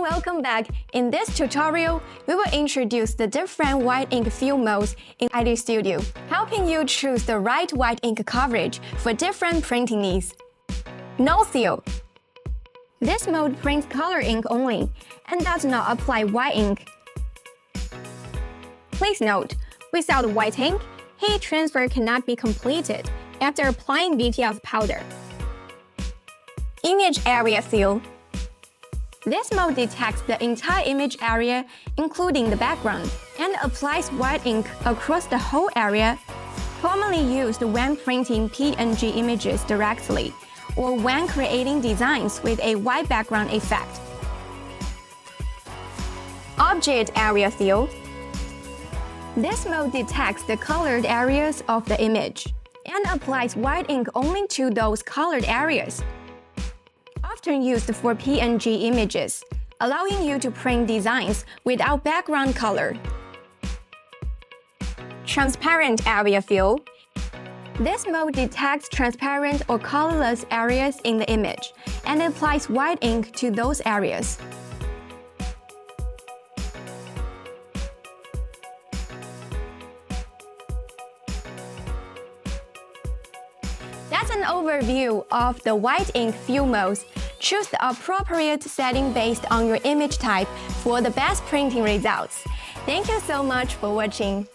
welcome back. In this tutorial, we will introduce the different white ink fill modes in ID Studio, helping you choose the right white ink coverage for different printing needs. No seal. This mode prints color ink only and does not apply white ink. Please note, without white ink, heat transfer cannot be completed after applying DTF powder. Image area fill. This mode detects the entire image area, including the background, and applies white ink across the whole area, commonly used when printing PNG images directly, or when creating designs with a white background effect. Object area fill. This mode detects the colored areas of the image, and applies white ink only to those colored areas. Often used for PNG images, allowing you to print designs without background color. Transparent area fill. This mode detects transparent or colorless areas in the image and applies white ink to those areas. That's an overview of the white ink fill modes. Choose the appropriate setting based on your image type for the best printing results. Thank you so much for watching.